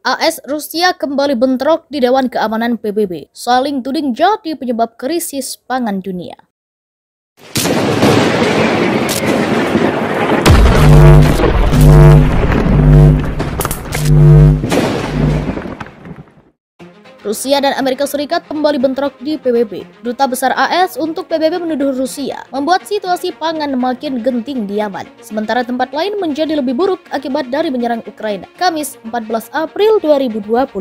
AS Rusia kembali bentrok di Dewan Keamanan PBB, saling tuding jadi penyebab krisis pangan dunia. Rusia dan Amerika Serikat kembali bentrok di PBB. Duta Besar AS untuk PBB menuduh Rusia membuat situasi pangan makin genting di Yaman, sementara tempat lain menjadi lebih buruk akibat dari menyerang Ukraina. Kamis 14 April 2022.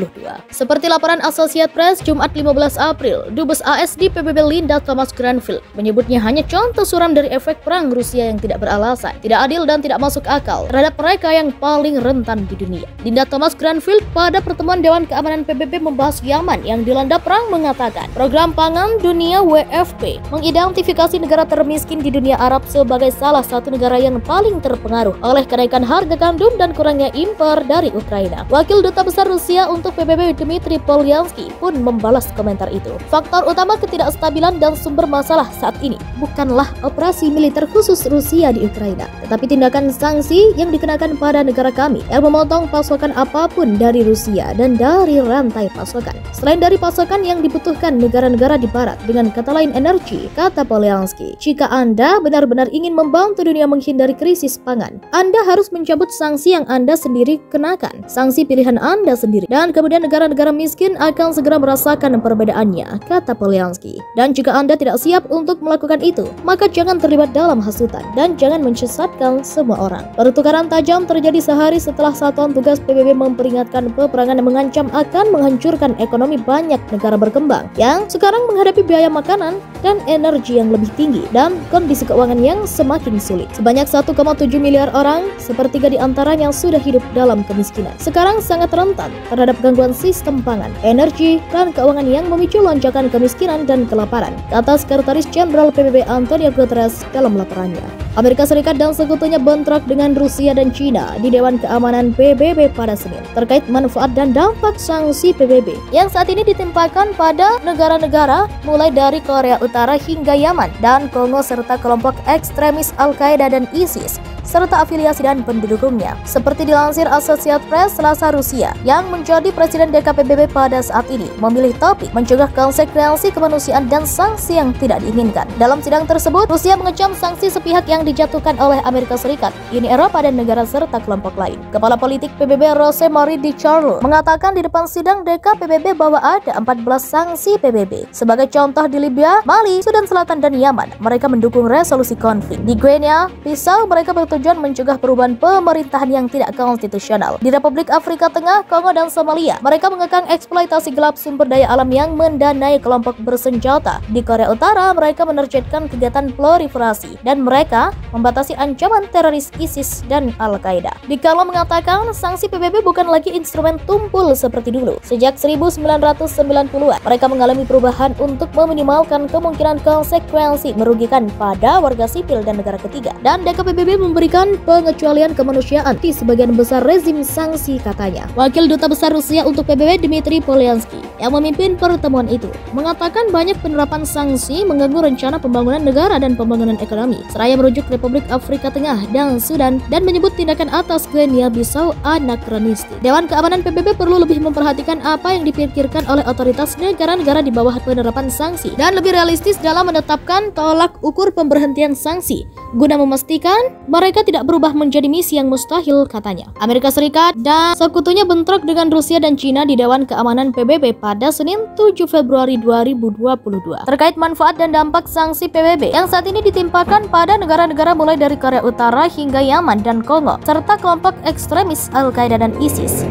Seperti laporan Associated Press Jumat 15 April, Dubes AS di PBB Linda Thomas-Greenfield menyebutnya hanya contoh suram dari efek perang Rusia yang tidak beralasan, tidak adil dan tidak masuk akal terhadap mereka yang paling rentan di dunia. Linda Thomas-Greenfield pada pertemuan Dewan Keamanan PBB membahas Yaman yang dilanda perang mengatakan program pangan dunia WFP mengidentifikasi negara termiskin di dunia Arab sebagai salah satu negara yang paling terpengaruh oleh kenaikan harga gandum dan kurangnya impor dari Ukraina. Wakil Duta Besar Rusia untuk PBB Dmitry Polyansky pun membalas komentar itu. Faktor utama ketidakstabilan dan sumber masalah saat ini bukanlah operasi militer khusus Rusia di Ukraina, tetapi tindakan sanksi yang dikenakan pada negara kami yang memotong pasokan apapun dari Rusia dan dari rantai pasokan. Selain dari pasokan yang dibutuhkan negara-negara di barat, dengan kata lain energi, kata Polyansky. Jika Anda benar-benar ingin membantu dunia menghindari krisis pangan, Anda harus mencabut sanksi yang Anda sendiri kenakan, sanksi pilihan Anda sendiri, dan kemudian negara-negara miskin akan segera merasakan perbedaannya, kata Polyansky. Dan jika Anda tidak siap untuk melakukan itu, maka jangan terlibat dalam hasutan dan jangan menyesatkan semua orang. Pertukaran tajam terjadi sehari setelah Satuan Tugas PBB memperingatkan peperangan yang mengancam akan menghancurkan ekonomi banyak negara berkembang yang sekarang menghadapi biaya makanan dan energi yang lebih tinggi dan kondisi keuangan yang semakin sulit. Sebanyak 1,7 miliar orang, sepertiga di antaranya sudah hidup dalam kemiskinan. Sekarang sangat rentan terhadap gangguan sistem pangan, energi, dan keuangan yang memicu lonjakan kemiskinan dan kelaparan, kata Sekretaris Jenderal PBB Antonio Guterres dalam laporannya. Amerika Serikat dan sekutunya bentrok dengan Rusia dan China di Dewan Keamanan PBB pada Senin terkait manfaat dan dampak sanksi PBB yang saat ini ditimpakan pada negara-negara mulai dari Korea Utara hingga Yaman dan Kongo serta kelompok ekstremis Al-Qaeda dan ISIS serta afiliasi dan pendukungnya. Seperti dilansir Associated Press, Selasa, Rusia yang menjadi presiden DKPBB pada saat ini memilih topik mencegah konsekuensi kemanusiaan dan sanksi yang tidak diinginkan. Dalam sidang tersebut, Rusia mengecam sanksi sepihak yang dijatuhkan oleh Amerika Serikat, Uni Eropa dan negara serta kelompok lain. Kepala politik PBB Jose Marie Di Carlo mengatakan di depan sidang DKPBB bahwa ada 14 sanksi PBB. Sebagai contoh di Libya, Mali, Sudan Selatan dan Yaman, mereka mendukung resolusi konflik. Di Guinea Bissau, mereka bertujuan mencegah perubahan pemerintahan yang tidak konstitusional. Di Republik Afrika Tengah, Kongo dan Somalia, mereka mengekang eksploitasi gelap sumber daya alam yang mendanai kelompok bersenjata. Di Korea Utara, mereka menerjemahkan kegiatan proliferasi dan mereka membatasi ancaman teroris ISIS dan Al-Qaeda. Di Carlo mengatakan sanksi PBB bukan lagi instrumen tumpul seperti dulu. Sejak 1990-an, mereka mengalami perubahan untuk meminimalkan kemungkinan konsekuensi merugikan pada warga sipil dan negara ketiga. Dan DKPBB memberikan pengecualian kemanusiaan di sebagian besar rezim sanksi, katanya. Wakil Duta Besar Rusia untuk PBB Dmitry Polyansky yang memimpin pertemuan itu mengatakan banyak penerapan sanksi mengganggu rencana pembangunan negara dan pembangunan ekonomi, seraya merujuk Republik Afrika Tengah dan Sudan dan menyebut tindakan atas Guinea Bissau anakronistik. Dewan Keamanan PBB perlu lebih memperhatikan apa yang dipikirkan oleh otoritas negara-negara di bawah penerapan sanksi dan lebih realistis dalam menetapkan tolak ukur pemberhentian sanksi guna memastikan mereka tidak berubah menjadi misi yang mustahil, katanya. Amerika Serikat dan sekutunya bentrok dengan Rusia dan China di Dewan Keamanan PBB pada Senin 7 Februari 2022 terkait manfaat dan dampak sanksi PBB yang saat ini ditimpakan pada negara-negara mulai dari Korea Utara hingga Yaman dan Kongo serta kelompok ekstremis Al-Qaeda dan ISIS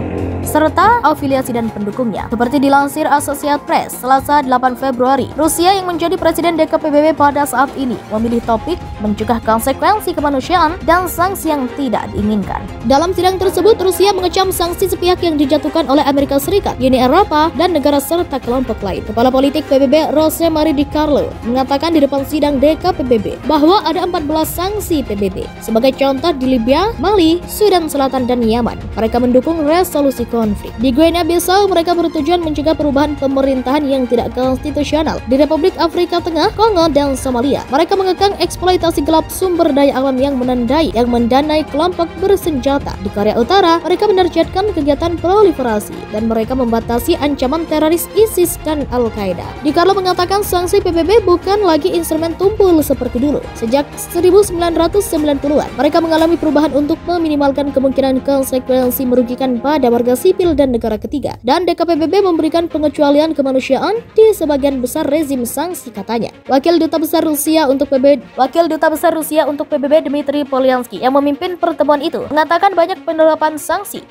serta afiliasi dan pendukungnya. Seperti dilansir Associated Press, Selasa 8 Februari, Rusia yang menjadi presiden DKPBB pada saat ini memilih topik mencegah konsekuensi kemanusiaan dan sanksi yang tidak diinginkan. Dalam sidang tersebut, Rusia mengecam sanksi sepihak yang dijatuhkan oleh Amerika Serikat, Uni Eropa, dan negara serta kelompok lain. Kepala politik PBB Jose Marie Di Carlo mengatakan di depan sidang DKPBB bahwa ada 14 sanksi PBB. Sebagai contoh di Libya, Mali, Sudan Selatan, dan Yaman, mereka mendukung resolusi konflik. Di Guinea-Bissau, mereka bertujuan mencegah perubahan pemerintahan yang tidak konstitusional. Di Republik Afrika Tengah, Kongo, dan Somalia, mereka mengekang eksploitasi gelap sumber daya alam yang mendanai kelompok bersenjata. Di Korea Utara, mereka menerjatkan kegiatan proliferasi dan mereka membatasi ancaman teroris ISIS dan Al-Qaeda. Di Carlo mengatakan sanksi PBB bukan lagi instrumen tumpul seperti dulu. Sejak 1990-an, mereka mengalami perubahan untuk meminimalkan kemungkinan konsekuensi merugikan pada warga sipil dan negara ketiga. Dan DKPBB memberikan pengecualian kemanusiaan di sebagian besar rezim sanksi, katanya. Wakil Duta Besar Rusia untuk PBB Dmitry Polyansky yang memimpin pertemuan itu mengatakan banyak penerapan sanksi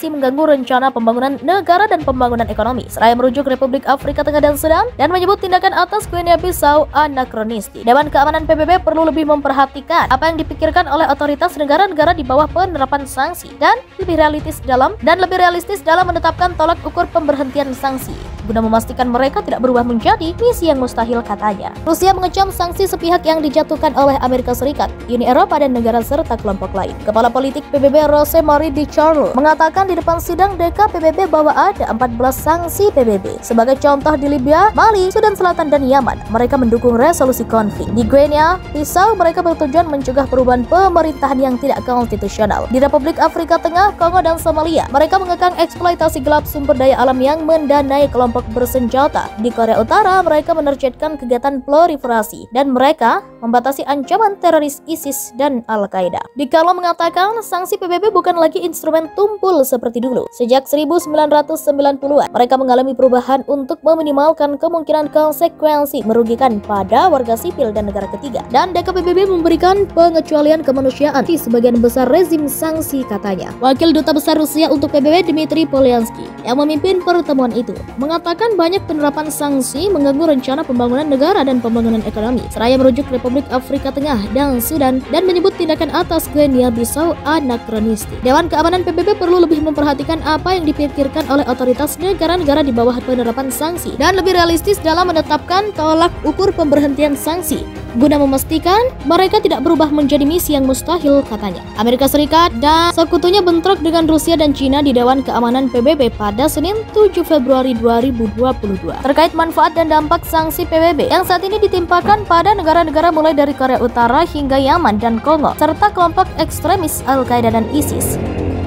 mengganggu rencana pembangunan negara dan pembangunan ekonomi, seraya merujuk Republik Afrika Tengah dan Sudan dan menyebut tindakan atas Guinea-Bissau anakronistik. Dewan Keamanan PBB perlu lebih memperhatikan apa yang dipikirkan oleh otoritas negara-negara di bawah penerapan sanksi dan lebih realistis dalam menetapkan tolak ukur pemberhentian sanksi guna memastikan mereka tidak berubah menjadi misi yang mustahil, katanya. Rusia mengecam sanksi sepihak yang dijatuhkan oleh Amerika Serikat, Uni Eropa, dan negara serta kelompok lain. Kepala Politik PBB Jose Marie Di Carlo mengatakan di depan sidang DKPBB bahwa ada 14 sanksi PBB. Sebagai contoh, di Libya, Mali, Sudan Selatan, dan Yaman, mereka mendukung resolusi konflik. Di Guinea-Bissau, mereka bertujuan mencegah perubahan pemerintahan yang tidak konstitusional. Di Republik Afrika Tengah, Kongo, dan Somalia, mereka mengekang eksploitasi gelap sumber daya alam yang mendanai kelompok bersenjata. Di Korea Utara, mereka menerjatkan kegiatan proliferasi dan mereka membatasi ancaman teroris ISIS dan Al-Qaeda. Di Carlo mengatakan sanksi PBB bukan lagi instrumen tumpul seperti dulu. Sejak 1990-an, mereka mengalami perubahan untuk meminimalkan kemungkinan konsekuensi merugikan pada warga sipil dan negara ketiga. Dan DKPBB memberikan pengecualian kemanusiaan di sebagian besar rezim sanksi, katanya. Wakil Duta Besar Rusia untuk PBB Dmitry Polyansky yang memimpin pertemuan itu mengatakan banyak penerapan sanksi mengganggu rencana pembangunan negara dan pembangunan ekonomi, seraya merujuk Republik Afrika Tengah dan Sudan dan menyebut tindakan atas Guinea-Bissau anakronistik. Dewan Keamanan PBB perlu lebih memperhatikan apa yang dipikirkan oleh otoritas negara-negara di bawah penerapan sanksi dan lebih realistis dalam menetapkan tolak ukur pemberhentian sanksi guna memastikan mereka tidak berubah menjadi misi yang mustahil, katanya. Amerika Serikat dan sekutunya bentrok dengan Rusia dan Cina di Dewan Keamanan PBB pada Senin 7 Februari 2022 terkait manfaat dan dampak sanksi PBB yang saat ini ditimpakan pada negara-negara mulai dari Korea Utara hingga Yaman dan Kongo serta kelompok ekstremis Al-Qaeda dan ISIS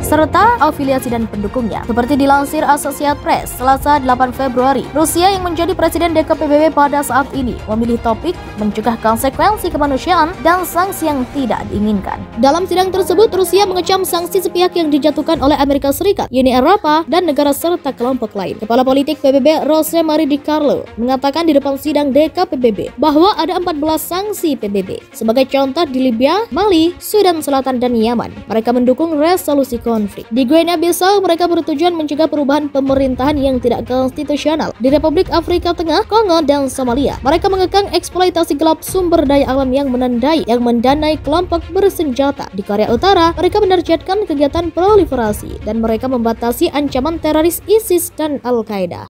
serta afiliasi dan pendukungnya. Seperti dilansir Associated Press, Selasa 8 Februari, Rusia yang menjadi presiden DKPBB pada saat ini memilih topik mencegah konsekuensi kemanusiaan dan sanksi yang tidak diinginkan. Dalam sidang tersebut, Rusia mengecam sanksi sepihak yang dijatuhkan oleh Amerika Serikat, Uni Eropa, dan negara serta kelompok lain. Kepala Politik PBB Jose Marie Di Carlo mengatakan di depan sidang DKPBB bahwa ada 14 sanksi PBB. Sebagai contoh, di Libya, Mali, Sudan Selatan, dan Yaman, mereka mendukung resolusi konflik. Di Guinea-Bissau, mereka bertujuan mencegah perubahan pemerintahan yang tidak konstitusional. Di Republik Afrika Tengah, Kongo, dan Somalia, mereka mengekang eksploitasi gelap sumber daya alam yang mendanai kelompok bersenjata. Di Korea Utara, mereka menerjatkan kegiatan proliferasi dan mereka membatasi ancaman teroris ISIS dan Al-Qaeda.